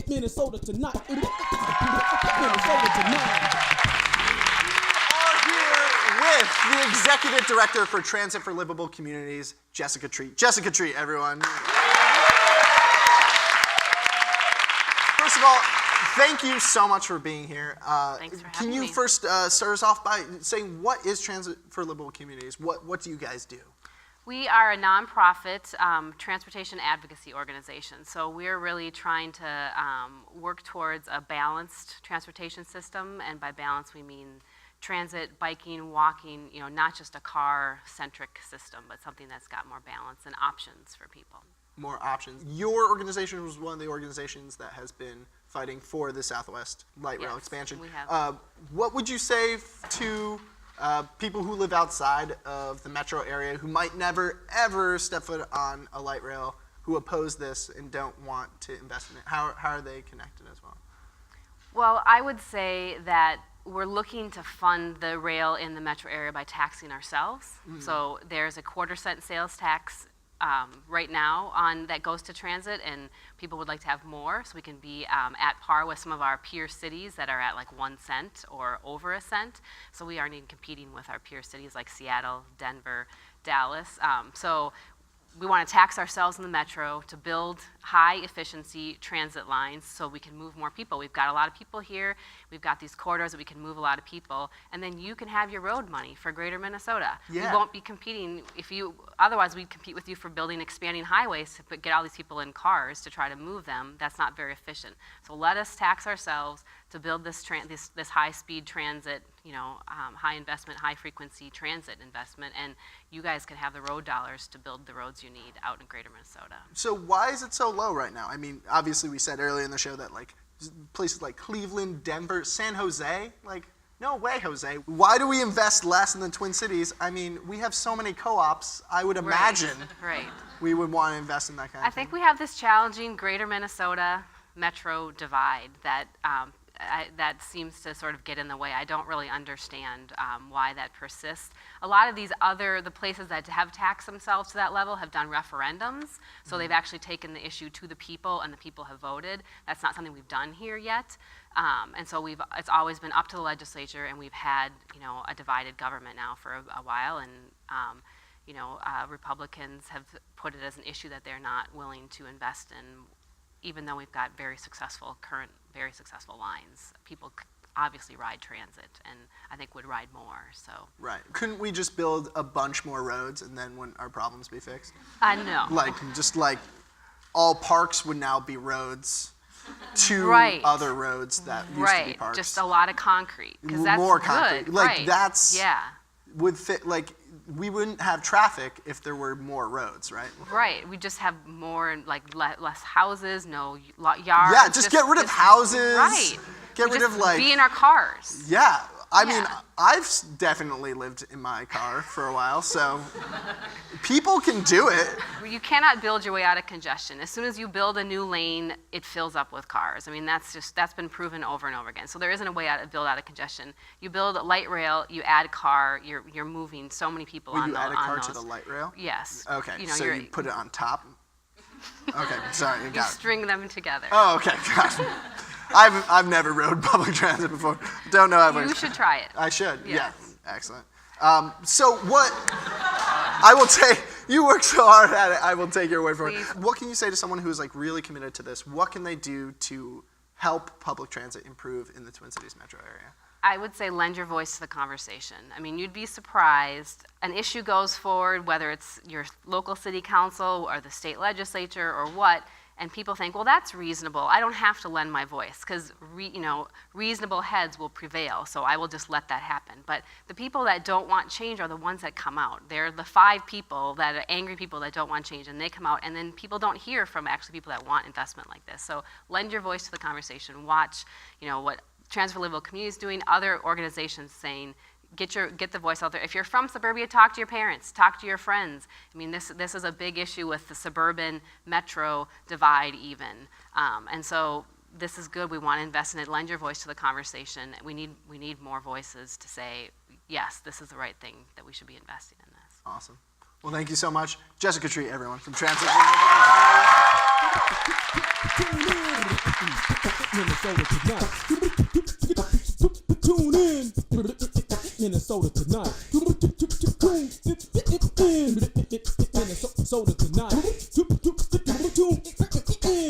Minnesota tonight. Minnesota tonight. With the Executive Director for Transit for Livable Communities, Jessica Treat. Jessica Treat, everyone. First of all, thank you so much for being here. Thanks for having Can you me. first start us off by saying what is Transit for Livable Communities? What do you guys do? We are a nonprofit transportation advocacy organization. So we're really trying to work towards a balanced transportation system, and by balance we mean transit, biking, walking, not just a car-centric system, but something that's got more balance and options for people. More options. Your organization was one of the organizations that has been fighting for the Southwest Light Rail expansion. We have. What would you say to people who live outside of the metro area who might never, ever step foot on a light rail, who oppose this and don't want to invest in it? How are they connected as well? Well, I would say that we're looking to fund the rail in the metro area by taxing ourselves. Mm-hmm. So there's a 1/4-cent sales tax right now that goes to transit, and people would like to have more, so we can be at par with some of our peer cities that are at like 1 cent or over a cent. So we aren't even competing with our peer cities like Seattle, Denver, Dallas. So we want to tax ourselves in the metro to build high efficiency transit lines so we can move more people. We've got a lot of people here. We've got these corridors that we can move a lot of people, and then you can have your road money for Greater Minnesota. Yeah. We won't be competing otherwise we'd compete with you for building expanding highways to get all these people in cars to try to move them. That's not very efficient. So let us tax ourselves to build this high speed transit, high investment, high frequency transit investment, and you guys can have the road dollars to build the roads you need out in Greater Minnesota. So why is it so low right now? I mean, obviously we said earlier in the show that like places like Cleveland, Denver, San Jose, like no way, Jose. Why do we invest less in the Twin Cities? I mean, we have so many co-ops. I would imagine we would want to invest in that kind of thing. I think we have this challenging Greater Minnesota metro divide that that seems to sort of get in the way. I don't really understand why that persists. A lot of the places that have taxed themselves to that level have done referendums, so they've actually taken the issue to the people and the people have voted. That's not something we've done here yet. And so it's always been up to the legislature, and we've had a divided government now for a while, and Republicans have put it as an issue that they're not willing to invest in, even though we've got very successful lines. People obviously ride transit, and I think would ride more. So right, couldn't we just build a bunch more roads and then wouldn't our problems be fixed? No. Like all parks would now be roads to other roads that used to be parks. Just a lot of concrete, because that's more concrete. Good. Like that's yeah. Would fit. Like we wouldn't have traffic if there were more roads, right? Right. We just have more less houses, no yards. Yeah, just get rid of houses. Right. Get rid of be in our cars. Yeah. I mean, I've definitely lived in my car for a while, so people can do it. You cannot build your way out of congestion. As soon as you build a new lane, it fills up with cars. I mean, that's been proven over and over again. So there isn't a way to build out of congestion. You build a light rail, you add a car, you're moving so many people on those. You add a car to the light rail? Yes. Okay, so you put it on top? Okay, sorry, you got it. You string them together. Oh, okay, got it. I've never rode public transit before. Don't know how. You should try it. I should. Yes. Yeah. Excellent. So what? I will take. You work so hard at it. I will take your word for it. What can you say to someone who is like really committed to this? What can they do to help public transit improve in the Twin Cities metro area? I would say lend your voice to the conversation. I mean, you'd be surprised. An issue goes forward, whether it's your local city council or the state legislature or what, and people think, well, that's reasonable. I don't have to lend my voice because reasonable heads will prevail, so I will just let that happen. But the people that don't want change are the ones that come out. They're the 5 people that are angry people that don't want change, and they come out, and then people don't hear from actually people that want investment like this. So lend your voice to the conversation. Watch, what Transit for Livable Communities is doing, other organizations saying, get the voice out there. If you're from suburbia, talk to your parents, talk to your friends. I mean, this is a big issue with the suburban metro divide even. And so this is good. We want to invest in it. Lend your voice to the conversation. We need more voices to say, yes, this is the right thing, that we should be investing in this. Awesome. Well, thank you so much. Jessica Treat, everyone, from Transit. Minnesota tonight. Tune in. Minnesota tonight. Minnesota tonight.